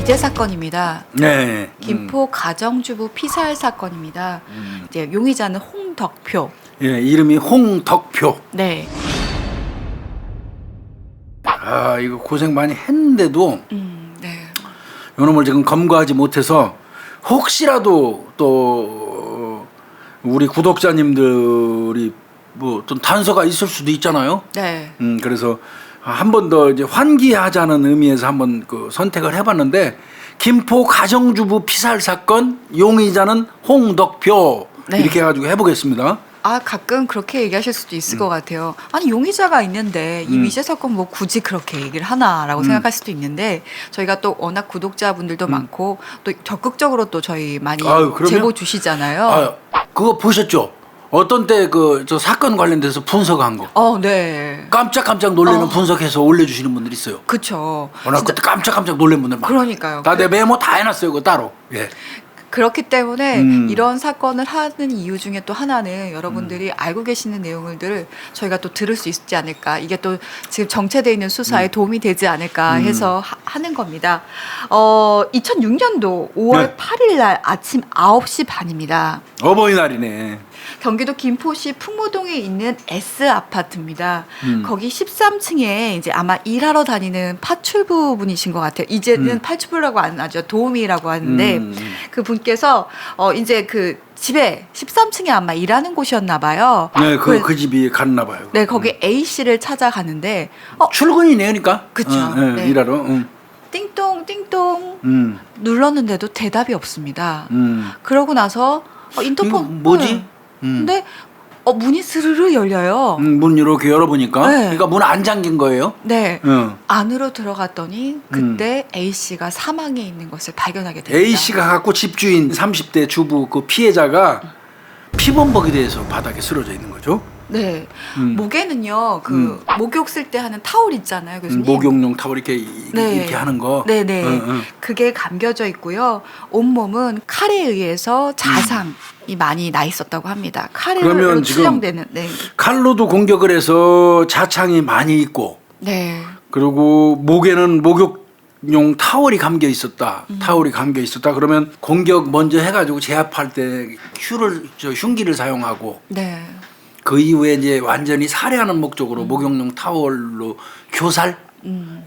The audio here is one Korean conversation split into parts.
미제 사건입니다. 네. 김포 가정주부 피살 사건입니다. 이제 용의자는 홍덕표. 예, 이름이 홍덕표. 네. 아, 이거 고생 많이 했는데도 네. 요놈을 지금 검거하지 못해서 혹시라도 또 우리 구독자님들이 뭐 어떤 단서가 있을 수도 있잖아요. 네. 그래서 한 번 더 이제 환기하자는 의미에서 한번 그 선택을 해봤는데 김포 가정주부 피살 사건 용의자는 홍덕표 네. 이렇게 해가지고 해보겠습니다. 아, 가끔 그렇게 얘기하실 수도 있을 것 같아요. 아니, 용의자가 있는데 이 미제 사건 뭐 굳이 그렇게 얘기를 하나라고 생각할 수도 있는데 저희가 또 워낙 구독자분들도 많고 또 적극적으로 또 저희 많이 제보 주시잖아요. 그거 보셨죠? 어떤 때 그 저 사건 관련돼서 분석한 거. 네. 깜짝깜짝 놀래는 분석해서 올려주시는 분들 있어요. 그쵸. 나 그때 깜짝깜짝 놀란 분들 많아요. 그러니까요. 다 내 메모 다 해놨어요. 그거 따로. 예. 그렇기 때문에 이런 사건을 하는 이유 중에 또 하나는 여러분들이 알고 계시는 내용들을 저희가 또 들을 수 있지 않을까. 이게 또 지금 정체되어 있는 수사에 도움이 되지 않을까 해서 하는 겁니다. 2006년도 5월 네. 8일 날 아침 9시 반입니다. 어버이날이네. 경기도 김포시 풍무동에 있는 S 아파트입니다. 거기 13층에 이제 아마 일하러 다니는 파출부 분이신 것 같아요. 이제는 파출부라고 안 하죠. 도우미라고 하는데 그 분께서 이제 그 집에 13층에 아마 일하는 곳이었나 봐요. 네, 그 집이 갔나 봐요. 네, 거기 A 씨를 찾아가는데 출근이네, 그러니까. 그쵸. 네. 일하러. 띵동 띵동 눌렀는데도 대답이 없습니다. 그러고 나서 인터폰 이거 뭐지? 근데 문이 스르르 열려요. 문 이렇게 열어보니까. 네. 그러니까 문 안 잠긴 거예요. 네. 안으로 들어갔더니 그때 A 씨가 사망해 있는 것을 발견하게 됩니다. A 씨가 갖고 집주인 30대 주부 그 피해자가 피범벅이 돼서 바닥에 쓰러져 있는 거죠. 네. 목에는요, 그 목욕 쓸 때 하는 타올 있잖아요, 교수님. 목욕용 타월 이렇게 네. 이렇게 하는 거. 네네. 그게 감겨져 있고요. 온몸은 칼에 의해서 자상이 많이 나 있었다고 합니다. 칼으로 그러면 지금 추정되는. 네. 칼로도 공격을 해서 자창이 많이 있고. 네. 그리고 목에는 목욕용 타월이 감겨 있었다. 타월이 감겨 있었다. 그러면 공격 먼저 해가지고 제압할 때 흉기를 사용하고. 네. 그 이후에 이제 완전히 살해하는 목적으로 목욕용 타월로 교살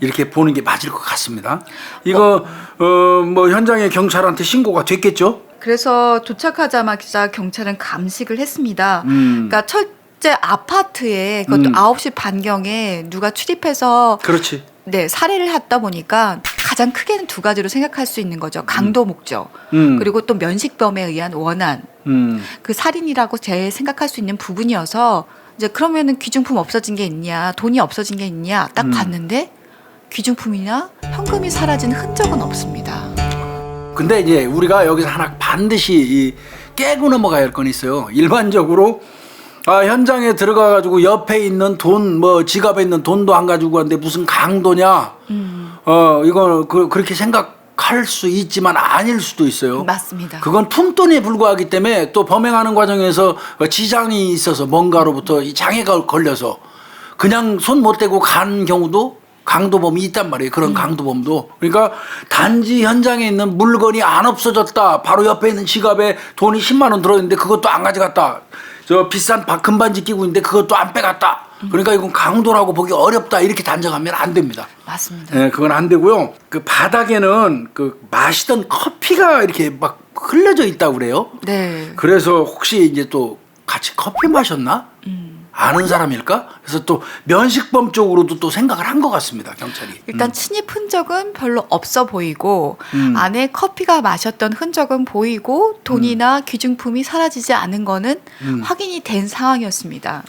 이렇게 보는 게 맞을 것 같습니다. 이거 뭐 현장에 경찰한테 신고가 됐겠죠? 그래서 도착하자마자 경찰은 감식을 했습니다. 그러니까 첫째 아파트에 그것도 9시 반경에 누가 출입해서 그렇지. 네, 살해를 했다 보니까 가장 크게는 두 가지로 생각할 수 있는 거죠. 강도 목적. 그리고 또 면식범에 의한 원한. 그 살인이라고 제 생각할 수 있는 부분이어서 이제 그러면은 귀중품 없어진 게 있냐, 돈이 없어진 게 있냐 딱 봤는데 귀중품이나 현금이 사라진 흔적은 없습니다. 근데 이제 우리가 여기서 하나 반드시 깨고 넘어가야 할 건 있어요. 일반적으로 현장에 들어가가지고 옆에 있는 돈, 뭐 지갑에 있는 돈도 안 가지고 왔는데 무슨 강도냐? 이거 그렇게 생각할 수 있지만 아닐 수도 있어요. 맞습니다. 그건 푼돈에 불과하기 때문에 또 범행하는 과정에서 지장이 있어서 뭔가로부터 이 장애가 걸려서 그냥 손 못 대고 간 경우도 강도범이 있단 말이에요. 그런 강도범도. 그러니까 단지 현장에 있는 물건이 안 없어졌다. 바로 옆에 있는 지갑에 돈이 10만 원 들어있는데 그것도 안 가져갔다. 저 비싼 금반지 끼고 있는데 그것도 안 빼갔다. 그러니까 이건 강도라고 보기 어렵다. 이렇게 단정하면 안 됩니다. 맞습니다. 네, 그건 안 되고요. 그 바닥에는 그 마시던 커피가 이렇게 막 흘려져 있다고 그래요. 네. 그래서 혹시 이제 또 같이 커피 마셨나? 아는 사람일까? 그래서 또 면식범 쪽으로도 또 생각을 한 것 같습니다. 경찰이. 일단 침입 흔적은 별로 없어 보이고 안에 커피가 마셨던 흔적은 보이고 돈이나 귀중품이 사라지지 않은 거는 확인이 된 상황이었습니다.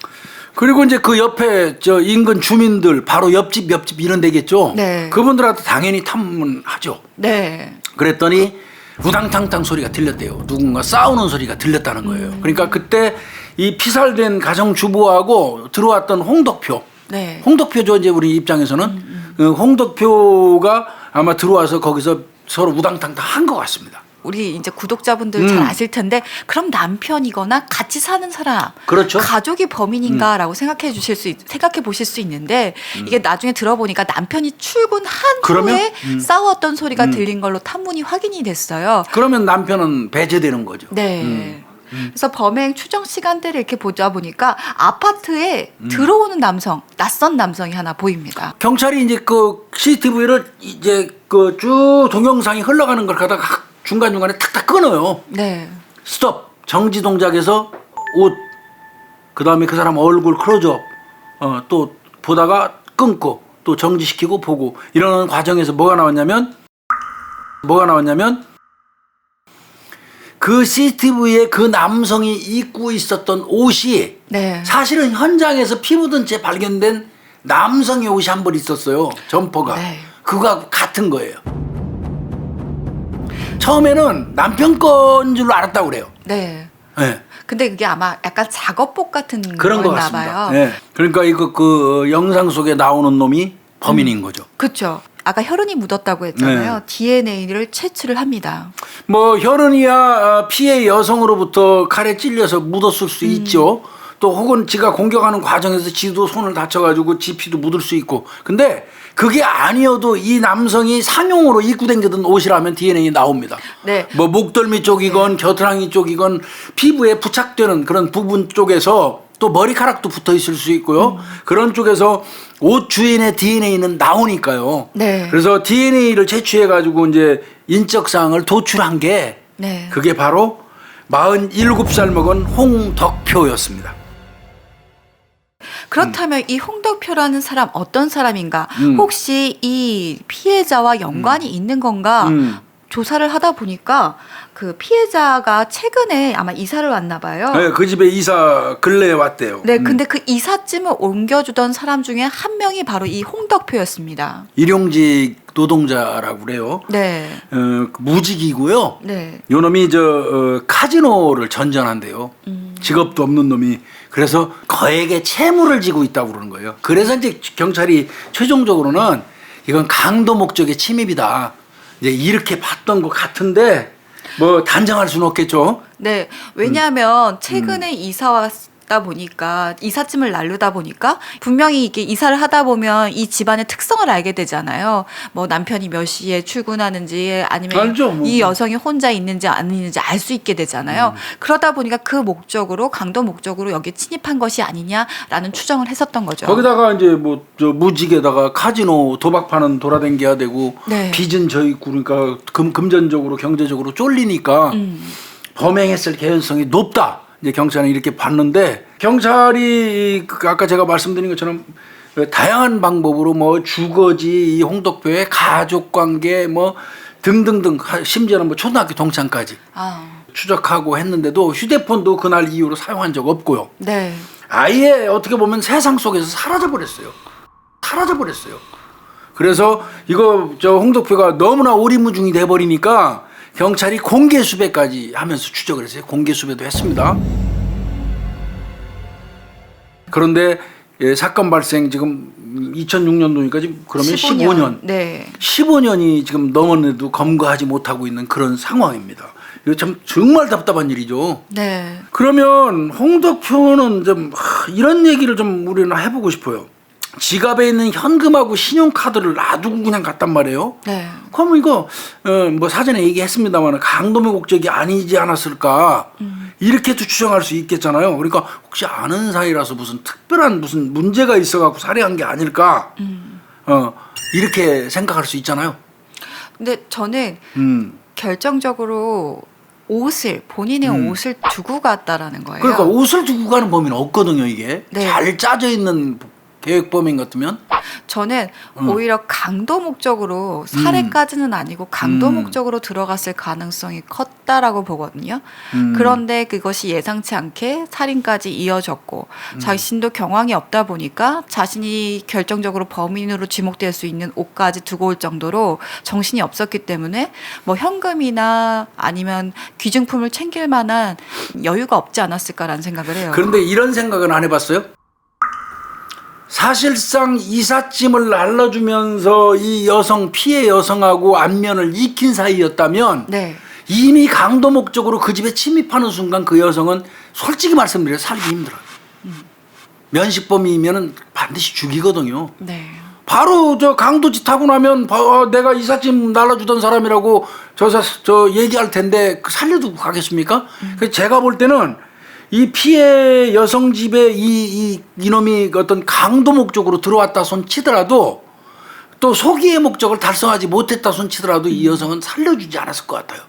그리고 이제 그 옆에 저 인근 주민들 바로 옆집 이런 데겠죠. 네. 그분들한테 당연히 탐문하죠. 네. 그랬더니 우당탕탕 소리가 들렸대요. 누군가 싸우는 소리가 들렸다는 거예요. 그러니까 그때 이 피살된 가정주부하고 들어왔던 홍덕표. 네. 홍덕표죠. 이제 우리 입장에서는 홍덕표가 아마 들어와서 거기서 서로 우당탕탕 한 것 같습니다. 우리 이제 구독자분들 잘 아실 텐데 그럼 남편이거나 같이 사는 사람, 그렇죠. 가족이 범인인가라고 생각해 보실 수 있는데 이게 나중에 들어보니까 남편이 출근한 그러면? 후에 싸웠던 소리가 들린 걸로 탐문이 확인이 됐어요. 그러면 남편은 배제되는 거죠. 네. 그래서 범행 추정 시간대를 이렇게 보다 보니까 아파트에 들어오는 남성, 낯선 남성이 하나 보입니다. 경찰이 이제 그 CCTV를 이제 그 쭉 동영상이 흘러가는 걸 가다가 중간중간에 탁탁 끊어요. 네. 스톱. 정지 동작에서 옷. 그 다음에 그 사람 얼굴 클로즈업. 또 보다가 끊고 또 정지시키고 보고 이러는 과정에서 뭐가 나왔냐면 그 CCTV에 그 남성이 입고 있었던 옷이 네. 사실은 현장에서 피 묻은 채 발견된 남성의 옷이 한 벌 있었어요. 점퍼가. 네. 그거하고 같은 거예요. 처음에는 남편 건 줄로 알았다고 그래요. 네. 네. 근데 그게 아마 약간 작업복 같은 그런 거 거였나 같습니다. 봐요. 네. 그러니까 이거 그 영상 속에 나오는 놈이 범인인 거죠. 그렇죠. 아까 혈흔이 묻었다고 했잖아요. 네. DNA를 채취를 합니다. 뭐 혈흔이야 피해 여성으로부터 칼에 찔려서 묻었을 수 있죠. 또 혹은 지가 공격하는 과정에서 지도 손을 다쳐가지고 지 피도 묻을 수 있고. 근데 그게 아니어도 이 남성이 상용으로 입고 다니던 옷이라면 DNA 나옵니다. 네. 뭐 목덜미 쪽이건 겨드랑이 쪽이건 피부에 부착되는 그런 부분 쪽에서 또 머리카락도 붙어 있을 수 있고요. 그런 쪽에서 옷 주인의 DNA는 나오니까요. 네. 그래서 DNA를 채취해가지고 이제 인적사항을 도출한 게 네. 그게 바로 47살 먹은 홍덕표였습니다. 그렇다면 이 홍덕표라는 사람 어떤 사람인가? 혹시 이 피해자와 연관이 있는 건가? 조사를 하다 보니까 그 피해자가 최근에 아마 이사를 왔나 봐요. 네, 그 집에 이사 근래에 왔대요. 네, 근데 그 이삿짐을 옮겨주던 사람 중에 한 명이 바로 이 홍덕표였습니다. 일용직 노동자라고 그래요. 네. 무직이고요. 네. 요 놈이 카지노를 전전한대요. 직업도 없는 놈이. 그래서 거액의 채무를 지고 있다고 그러는 거예요. 그래서 이제 경찰이 최종적으로는 이건 강도 목적의 침입이다. 이제 이렇게 봤던 것 같은데 뭐 단정할 수는 없겠죠. 네. 왜냐하면 최근에 이사 왔다 보니까 이삿짐을 나르다 보니까 분명히 이게 이사를 하다 보면 이 집안의 특성을 알게 되잖아요. 뭐 남편이 몇 시에 출근하는지 아니면 알죠, 뭐. 이 여성이 혼자 있는지 안 있는지 알 수 있게 되잖아요. 그러다 보니까 그 목적으로 강도 목적으로 여기 침입한 것이 아니냐라는 추정을 했었던 거죠. 거기다가 이제 뭐 무직에다가 카지노 도박파는 돌아다녀야 되고 네. 빚은 져 있고 그러니까 금전적으로 경제적으로 쫄리니까 범행했을 개연성이 높다. 이제 경찰은 이렇게 봤는데 경찰이 아까 제가 말씀드린 것처럼 다양한 방법으로 뭐 주거지, 이 홍덕표의 가족 관계 뭐 등등등 심지어는 뭐 초등학교 동창까지 추적하고 했는데도 휴대폰도 그날 이후로 사용한 적 없고요. 네. 아예 어떻게 보면 세상 속에서 사라져 버렸어요. 그래서 이거 홍덕표가 너무나 오리무중이 돼 버리니까 경찰이 공개 수배까지 하면서 추적을 했어요. 공개 수배도 했습니다. 그런데 사건 발생 지금 2006년도니까 지금 그러면 15년. 네. 15년이 지금 넘었는데도 검거하지 못하고 있는 그런 상황입니다. 이거 참 정말 답답한 일이죠. 네. 그러면 홍덕표는 좀 이런 얘기를 좀 우리는 해보고 싶어요. 지갑에 있는 현금하고 신용카드를 놔두고 그냥 갔단 말이에요. 네. 그럼 이거 뭐 사전에 얘기했습니다만 강도의 목적이 아니지 않았을까 이렇게도 추정할 수 있겠잖아요. 그러니까 혹시 아는 사이라서 무슨 특별한 무슨 문제가 있어갖고 살해한 게 아닐까 이렇게 생각할 수 있잖아요. 근데 저는 결정적으로 본인의 옷을 두고 갔다라는 거예요. 그러니까 옷을 두고 가는 범위는 없거든요. 이게 네. 잘 짜져 있는 계획범인 같으면 저는 오히려 강도 목적으로 살해까지는 아니고 강도 목적으로 들어갔을 가능성이 컸다라고 보거든요. 그런데 그것이 예상치 않게 살인까지 이어졌고 자신도 경황이 없다 보니까 자신이 결정적으로 범인으로 지목될 수 있는 옷까지 두고 올 정도로 정신이 없었기 때문에 뭐 현금이나 아니면 귀중품을 챙길 만한 여유가 없지 않았을까라는 생각을 해요. 그런데 이런 생각은 안 해봤어요? 사실상 이삿짐을 날라주면서 이 피해 여성하고 안면을 익힌 사이였다면 네. 이미 강도 목적으로 그 집에 침입하는 순간 그 여성은 솔직히 말씀드려요. 살기 힘들어요. 면식범이면은 반드시 죽이거든요. 네. 바로 저 강도짓 하고 나면 내가 이삿짐 날라주던 사람이라고 저 얘기할 텐데 살려두고 가겠습니까? 그래서 제가 볼 때는 이 피해 여성 집에 이놈이 어떤 강도 목적으로 들어왔다 손 치더라도 또 소기의 목적을 달성하지 못했다 손 치더라도 이 여성은 살려주지 않았을 것 같아요.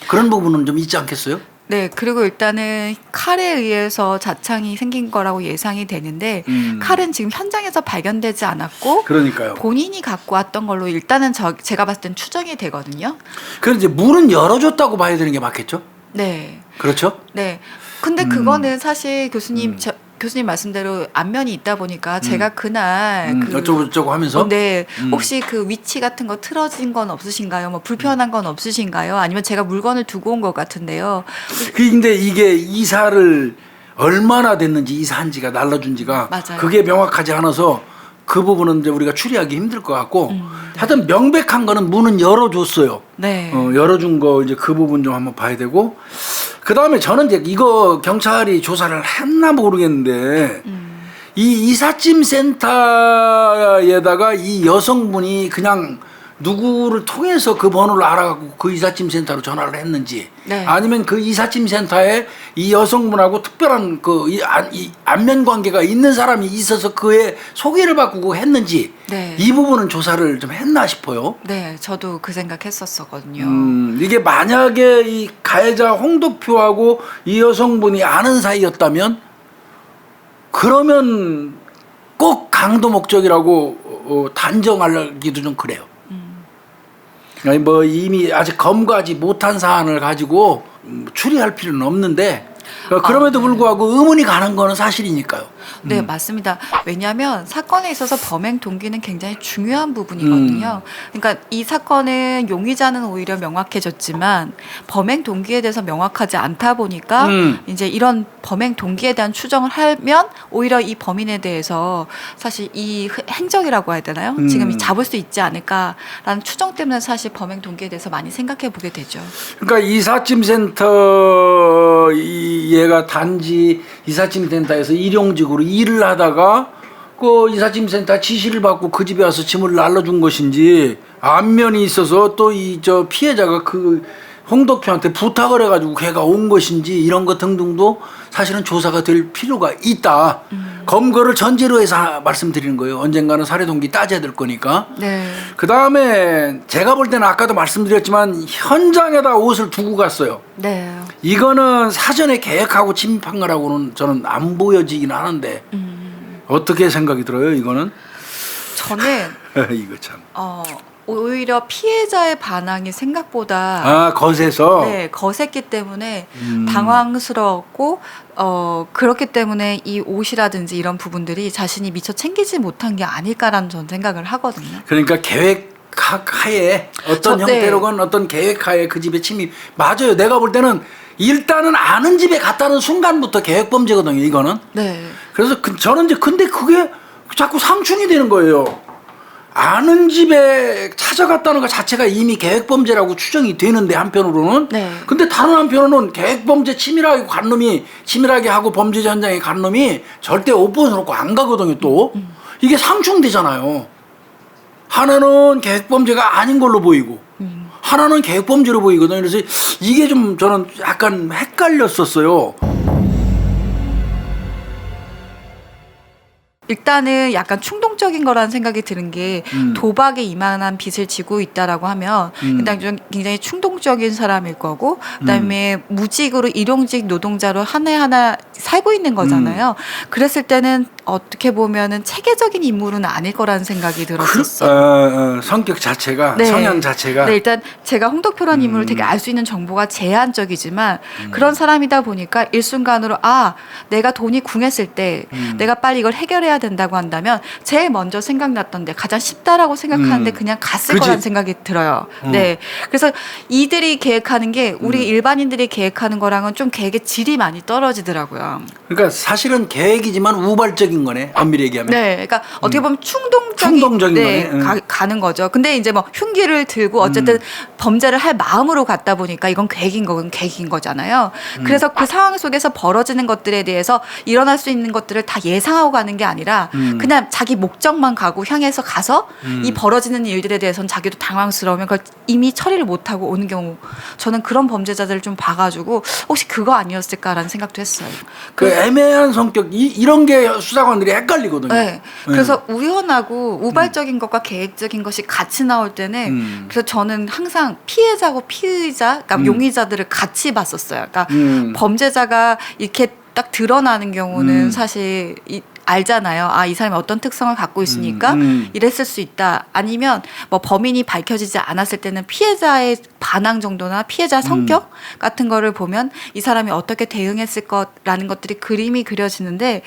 그런 부분은 좀 있지 않겠어요? 네, 그리고 일단은 칼에 의해서 자창이 생긴 거라고 예상이 되는데 칼은 지금 현장에서 발견되지 않았고 그러니까요. 본인이 갖고 왔던 걸로 일단은 제가 봤을 땐 추정이 되거든요. 그래서 이제 문은 열어줬다고 봐야 되는 게 맞겠죠? 네. 그렇죠? 네. 근데 그거는 사실 교수님 교수님 말씀대로 안면이 있다 보니까 제가 그날 어쩌고 하면서 네, 혹시 그 위치 같은 거 틀어진 건 없으신가요? 뭐 불편한 건 없으신가요? 아니면 제가 물건을 두고 온 것 같은데요. 근데 이게 이사를 얼마나 됐는지 이사한 지가 날라준 지가 맞아요. 그게 명확하지 않아서 그 부분은 이제 우리가 추리하기 힘들 것 같고 하여튼 명백한 거는 문은 열어줬어요. 네. 열어준 거 이제 그 부분 좀 한번 봐야 되고 그 다음에 저는 이제 이거 경찰이 조사를 했나 모르겠는데 이 이삿짐 센터에다가 이 여성분이 그냥 누구를 통해서 그 번호를 알아갖고 그 이삿짐 센터로 전화를 했는지 네. 아니면 그 이삿짐 센터에 이 여성분하고 특별한 이 안면 관계가 있는 사람이 있어서 그의 소개를 받고 했는지 네. 이 부분은 조사를 좀 했나 싶어요. 네, 저도 그 생각했었거든요. 이게 만약에 이 가해자 홍덕표하고 이 여성분이 아는 사이였다면 그러면 꼭 강도 목적이라고 단정하기도 좀 그래요. 아니 뭐 이미 아직 검거하지 못한 사안을 가지고 추리할 필요는 없는데 그럼에도 불구하고 의문이 가는 거는 사실이니까요. 네, 맞습니다. 왜냐하면 사건에 있어서 범행 동기는 굉장히 중요한 부분이거든요. 그러니까 이 사건은 용의자는 오히려 명확해졌지만 범행 동기에 대해서 명확하지 않다 보니까 이제 이런 범행 동기에 대한 추정을 하면 오히려 이 범인에 대해서 사실 이 행적이라고 해야 되나요? 지금 잡을 수 있지 않을까라는 추정 때문에 사실 범행 동기에 대해서 많이 생각해 보게 되죠. 그러니까 이삿짐 센터 얘가 단지 이삿짐 센터에서 일용직으로 일을 하다가 그 이삿짐 센터 지시를 받고 그 집에 와서 짐을 날라준 것인지 안면이 있어서 또 이 저 피해자가 그 홍덕표한테 부탁을 해가지고 걔가 온 것인지 이런 것 등등도 사실은 조사가 될 필요가 있다. 검거를 전제로 해서 말씀드리는 거예요. 언젠가는 살해 동기 따져야 될 거니까. 네. 그 다음에 제가 볼 때는 아까도 말씀드렸지만 현장에다 옷을 두고 갔어요. 네. 이거는 사전에 계획하고 침입한 거라고는 저는 안 보여지긴 하는데 어떻게 생각이 들어요? 이거는 저는 이거 참. 오히려 피해자의 반항이 생각보다 거세서 네, 거셌기 때문에 당황스러웠고 그렇기 때문에 이 옷이라든지 이런 부분들이 자신이 미처 챙기지 못한 게 아닐까라는 전 생각을 하거든요. 그러니까 계획 하에 어떤 형태로건 어떤 계획하에 그 집에 침입 맞아요. 내가 볼 때는 일단은 아는 집에 갔다는 순간부터 계획 범죄거든요. 이거는. 네. 그래서 저는 이제 근데 그게 자꾸 상충이 되는 거예요. 아는 집에 찾아갔다는 것 자체가 이미 계획범죄라고 추정이 되는데 한편으로는 네. 근데 다른 한편으로는 계획범죄 치밀하게 간 놈이 치밀하게 하고 범죄 현장에 간 놈이 절대 옷 벗어놓고 안 가거든요. 또 이게 상충되잖아요. 하나는 계획범죄가 아닌 걸로 보이고 하나는 계획범죄로 보이거든요. 그래서 이게 좀 저는 약간 헷갈렸었어요. 일단은 약간 충동적인 거라는 생각이 드는 게 도박에 이만한 빚을 지고 있다라고 하면 일단 좀 굉장히 충동적인 사람일 거고 그다음에 무직으로 일용직 노동자로 하나하나 살고 있는 거잖아요. 그랬을 때는 어떻게 보면은 체계적인 인물은 아닐 거라는 생각이 들었었어요. 성격 자체가 네. 성향 자체가 네, 일단 제가 홍덕표라는 인물을 되게 알 수 있는 정보가 제한적이지만 그런 사람이다 보니까 일순간으로 내가 돈이 궁했을 때 내가 빨리 이걸 해결해야 된다고 한다면 제일 먼저 생각났던데 가장 쉽다라고 생각하는데 그냥 갔을 그치. 거라는 생각이 들어요. 네, 그래서 이 이들이 계획하는 게 우리 일반인들이 계획하는 거랑은 좀 계획의 질이 많이 떨어지더라고요. 그러니까 사실은 계획이지만 우발적인 거네. 엄밀히 얘기하면. 네, 그러니까 어떻게 보면 충동적인 네, 거네. 가는 거죠. 근데 이제 뭐 흉기를 들고 어쨌든 범죄를 할 마음으로 갔다 보니까 이건 계획인 거잖아요. 그래서 그 상황 속에서 벌어지는 것들에 대해서 일어날 수 있는 것들을 다 예상하고 가는 게 아니라 그냥 자기 목적만 향해서 가서 이 벌어지는 일들에 대해서는 자기도 당황스러우면 그걸 이미 처리를 못하고 오는 경우, 저는 그런 범죄자들을 좀 봐가지고 혹시 그거 아니었을까라는 생각도 했어요. 그 애매한 성격 이런 게 수사관들이 헷갈리거든요. 네. 그래서 우연하고 우발적인 것과 계획적인 것이 같이 나올 때는 그래서 저는 항상 피해자고 피의자, 그러니까 용의자들을 같이 봤었어요. 그러니까 범죄자가 이렇게 딱 드러나는 경우는 사실 알잖아요. 아, 이 사람이 어떤 특성을 갖고 있으니까 이랬을 수 있다. 아니면 뭐 범인이 밝혀지지 않았을 때는 피해자의 반항 정도나 피해자 성격 같은 거를 보면 이 사람이 어떻게 대응했을 거라는 것들이 그림이 그려지는데,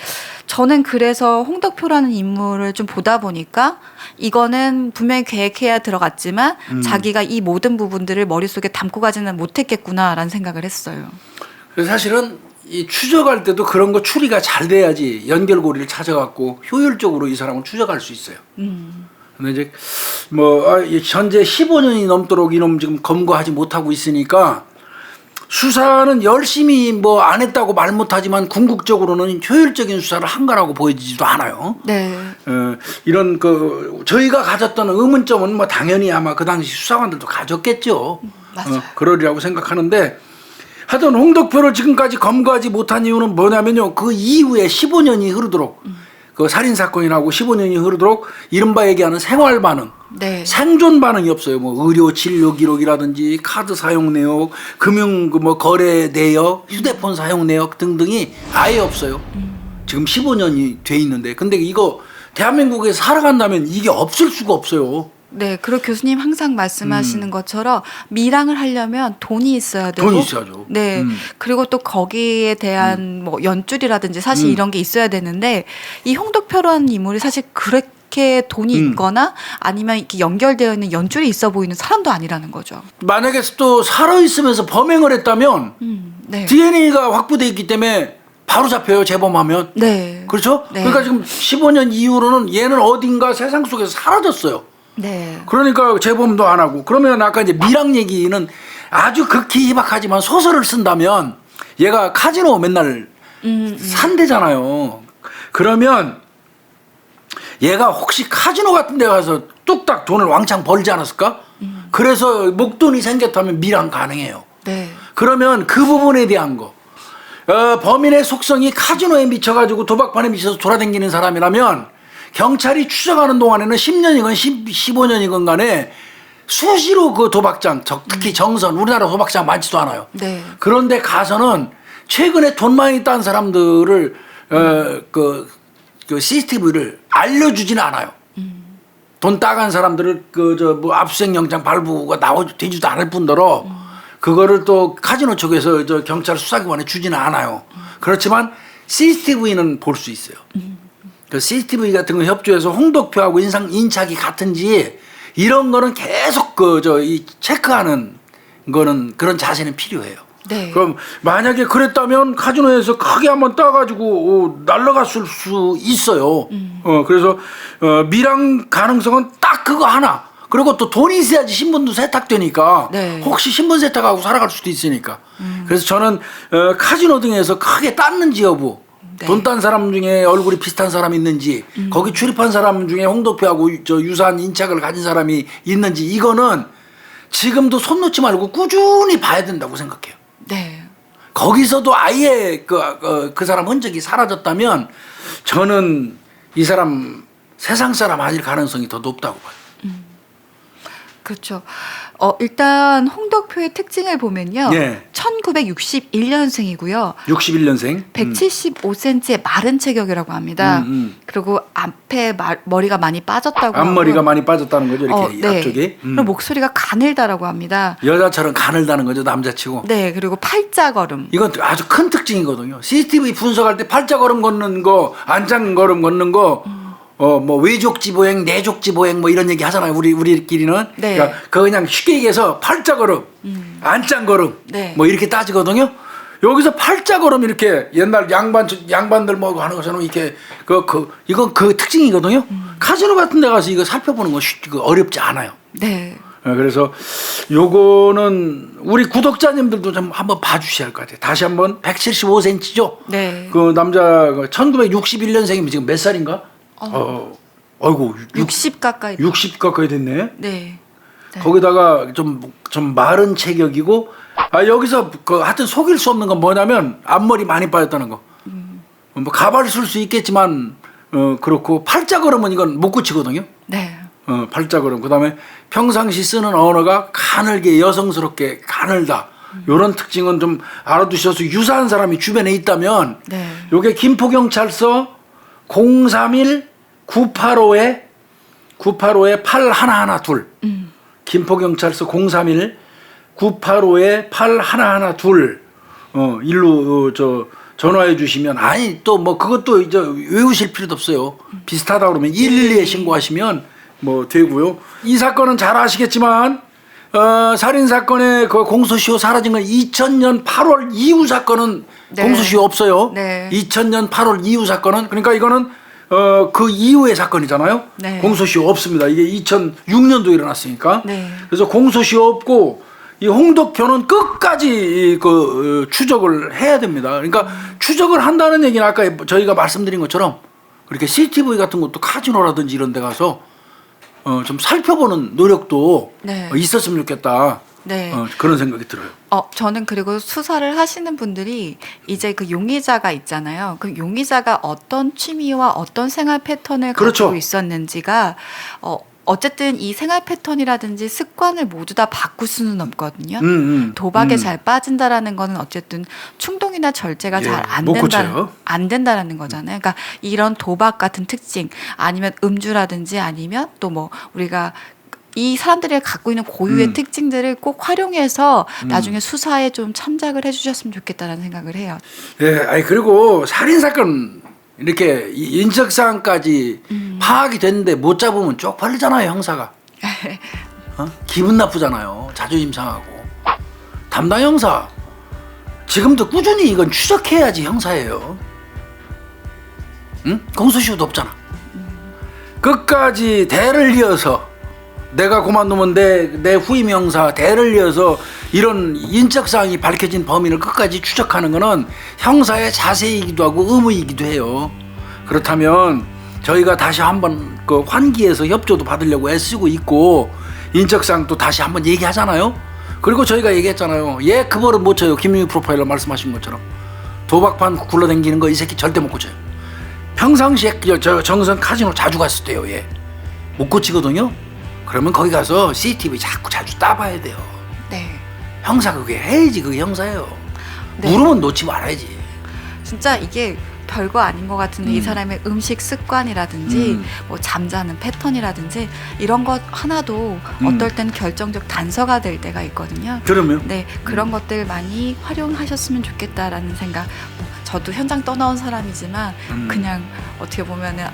저는 그래서 홍덕표라는 인물을 좀 보다 보니까 이거는 분명히 계획해야 들어갔지만 자기가 이 모든 부분들을 머릿속에 담고 가지는 못했겠구나라는 생각을 했어요. 그래서 사실은 이 추적할 때도 그런 거 추리가 잘 돼야지 연결고리를 찾아갖고 효율적으로 이 사람을 추적할 수 있어요. 근데 이제 뭐 현재 15년이 넘도록 이놈 지금 검거하지 못하고 있으니까 수사는 열심히 뭐 안 했다고 말 못하지만 궁극적으로는 효율적인 수사를 한 거라고 보여지지도 않아요. 네. 이런 저희가 가졌던 의문점은 뭐 당연히 아마 그 당시 수사관들도 가졌겠죠. 맞아요. 그러리라고 생각하는데, 하여튼 홍덕표를 지금까지 검거하지 못한 이유는 뭐냐면요, 그 이후에 15년이 흐르도록 그 살인 사건이 나고 15년이 흐르도록 이른바 얘기하는 생활 반응, 네. 생존 반응이 없어요. 뭐 의료 진료 기록이라든지 카드 사용 내역, 금융 뭐 거래 내역, 휴대폰 사용 내역 등등이 아예 없어요. 지금 15년이 돼 있는데, 근데 이거 대한민국에 살아간다면 이게 없을 수가 없어요. 네, 그리고 교수님 항상 말씀하시는 것처럼 밀항을 하려면 돈이 있어야 되고, 돈이 있어야죠. 네, 그리고 또 거기에 대한 뭐 연줄이라든지 사실 이런 게 있어야 되는데, 이 홍덕표라는 인물이 사실 그렇게 돈이 있거나 아니면 이렇게 연결되어 있는 연줄이 있어 보이는 사람도 아니라는 거죠. 만약에 또 살아있으면서 범행을 했다면 네. DNA가 확보돼 있기 때문에 바로 잡혀요, 재범하면. 네. 그렇죠? 네. 그러니까 지금 15년 이후로는 얘는 어딘가 세상 속에서 사라졌어요. 네. 그러니까 재범도 안 하고. 그러면 아까 이제 밀항 얘기는 아주 극히 희박하지만 소설을 쓴다면 얘가 카지노 맨날 산대잖아요. 그러면 얘가 혹시 카지노 같은 데 가서 뚝딱 돈을 왕창 벌지 않았을까? 그래서 목돈이 생겼다면 밀항 가능해요. 네. 그러면 그 부분에 대한 거, 범인의 속성이 카지노에 미쳐가지고 도박판에 미쳐서 돌아다니는 사람이라면 경찰이 추적하는 동안에는 10년이건 15년이건 간에 수시로 그 도박장, 특히 정선, 우리나라 도박장 많지도 않아요. 네. 그런데 가서는 최근에 돈 많이 딴 사람들을 그 CCTV를 알려주지는 않아요. 돈 따간 사람들을 뭐 압수수색 영장 발부가 되지도 않을 뿐더러 그거를 또 카지노 쪽에서 경찰 수사기관에 주지는 않아요. 그렇지만 CCTV는 볼 수 있어요. 그 CCTV 같은 거 협조해서 홍덕표하고 인착이 같은지 이런 거는 계속 이 체크하는 거는 그런 자세는 필요해요. 네. 그럼 만약에 그랬다면 카지노에서 크게 한번 따가지고 날라갔을 수 있어요. 그래서 밀항 가능성은 딱 그거 하나. 그리고 또 돈이 있어야지 신분도 세탁되니까. 네. 혹시 신분 세탁하고 살아갈 수도 있으니까. 그래서 저는 카지노 등에서 크게 땄는지 여부, 네. 돈 딴 사람 중에 얼굴이 비슷한 사람이 있는지, 거기 출입한 사람 중에 홍덕표하고 유사한 인착을 가진 사람이 있는지, 이거는 지금도 손 놓지 말고 꾸준히 봐야 된다고 생각해요. 네. 거기서도 아예 그 사람 흔적이 사라졌다면 저는 이 사람 세상 사람 아닐 가능성이 더 높다고 봐요. 그렇죠. 일단 홍덕표의 특징을 보면요. 네. 1961년생이고요. 61년생. 175cm의 마른 체격이라고 합니다. 그리고 앞에 머리가 많이 빠졌다고 앞머리가 하고, 많이 빠졌다는 거죠, 이렇게 네. 앞쪽에. 그리고 목소리가 가늘다라고 합니다. 여자처럼 가늘다는 거죠, 남자치고. 네, 그리고 팔자걸음. 이건 아주 큰 특징이거든요. CCTV 분석할 때 팔자걸음 걷는 거, 안장걸음 걷는 거 뭐 외족지 보행, 내족지 보행 뭐 이런 얘기 하잖아요. 우리끼리는. 네. 그러니까 그 그냥 쉽게 얘기해서 팔자걸음, 안짱걸음 네. 뭐 이렇게 따지거든요. 여기서 팔자걸음 이렇게 옛날 양반들 뭐 하는 것처럼 이렇게 이건 그 특징이거든요. 카지노 같은 데 가서 이거 살펴보는 거 어렵지 않아요. 네. 그래서 요거는 우리 구독자님들도 좀 한번 봐주셔야 할 것 같아요. 다시 한번 175cm죠. 네. 그 남자 1961년생이면 지금 몇 살인가? 아이고 60 가까이. 60 가까이 됐네. 네. 네. 거기다가 좀 마른 체격이고 여기서 하여튼 속일 수 없는 건 뭐냐면 앞머리 많이 빠졌다는 거. 뭐 가발을 쓸 수 있겠지만 그렇고 팔자걸음은 이건 못 고치거든요. 네. 팔자걸음. 그다음에 평상시 쓰는 언어가 가늘게 여성스럽게 가늘다. 요런 특징은 좀 알아두셔서 유사한 사람이 주변에 있다면 네. 요게 김포경찰서 031-985에 8112 김포경찰서 031-985-8112 일로 전화해 주시면 전화해 또 뭐 그것도 이제 외우실 필요도 없어요. 비슷하다 그러면 112에 신고하시면 뭐 되고요. 이 사건은 잘 아시겠지만 살인 사건의 그 공소시효 사라진 건 2000년 8월 이후 사건은 네. 공소시효 없어요. 네. 2000년 8월 이후 사건은 그러니까 이거는 그 이후의 사건이잖아요. 네. 공소시효 없습니다. 이게 2006년도 일어났으니까. 네. 그래서 공소시효 없고 이 홍덕표는 끝까지 추적을 해야 됩니다. 그러니까 추적을 한다는 얘기는 아까 저희가 말씀드린 것처럼 그렇게 CCTV 같은 것도 카지노라든지 이런 데 가서 좀 살펴보는 노력도 네. 있었으면 좋겠다. 네. 그런 생각이 들어요. 저는 그리고 수사를 하시는 분들이 이제 그 용의자가 있잖아요. 그 용의자가 어떤 취미와 어떤 생활 패턴을 그렇죠. 가지고 있었는지가 어쨌든 이 생활 패턴이라든지 습관을 모두 다 바꿀 수는 없거든요. 도박에 잘 빠진다라는 거는 어쨌든 충동이나 절제가 예, 잘 못 고쳐요. 안 된다라는 거잖아요. 그러니까 이런 도박 같은 특징 아니면 음주라든지 아니면 또 뭐 우리가 이 사람들이 갖고 있는 고유의 특징들을 꼭 활용해서 나중에 수사에 좀 참작을 해주셨으면 좋겠다는 생각을 해요. 예, 그리고 살인 사건 이렇게 인적사항까지 파악이 됐는데 못 잡으면 쪽팔리잖아요, 형사가. 기분 나쁘잖아요. 자존심 상하고. 담당 형사 지금도 꾸준히 이건 추적해야지 형사예요. 응? 공소시효도 없잖아. 끝까지 대를 이어서 내가 그만두면 내 후임 형사 대를 이어서 이런 인적사항이 밝혀진 범인을 끝까지 추적하는 거는 형사의 자세이기도 하고 의무이기도 해요. 그렇다면 저희가 다시 한번 그 환기해서 협조도 받으려고 애쓰고 있고 인적사항도 다시 한번 얘기하잖아요. 그리고 저희가 얘기했잖아요. 그 버릇 못 쳐요. 김용희 프로파일러 말씀하신 것처럼 도박판 굴러다니는 거 이 새끼 절대 못 고쳐요. 평상시에 저 정선 카지노 자주 갔을 때요. 얘 못 고치거든요. 그러면 거기 가서 CCTV 자주 따봐야 돼요. 네. 형사 그게 해야지. 그게 형사예요. 네. 물으면 놓지 말아야지. 진짜 이게 별거 아닌 것 같은데 이 사람의 음식 습관이라든지 뭐 잠자는 패턴이라든지 이런 것 하나도 어떨 때는 결정적 단서가 될 때가 있거든요. 그러면 네, 그런 것들 많이 활용하셨으면 좋겠다라는 생각. 저도 현장 떠나온 사람이지만 그냥 어떻게 보면은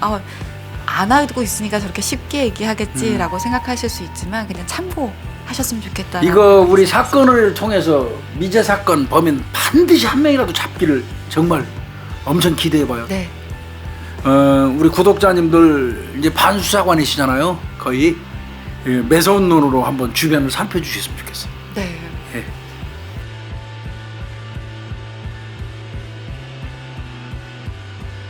안 하고 있으니까 저렇게 쉽게 얘기하겠지라고 생각하실 수 있지만 그냥 참고하셨으면 좋겠다. 이거 우리 사건을 통해서 미제 사건 범인 반드시 한 명이라도 잡기를 정말 엄청 기대해봐요. 네. 우리 구독자님들 이제 반수사관이시잖아요. 거의 매서운 눈으로 한번 주변을 살펴주셨으면 좋겠어요. 네. 예.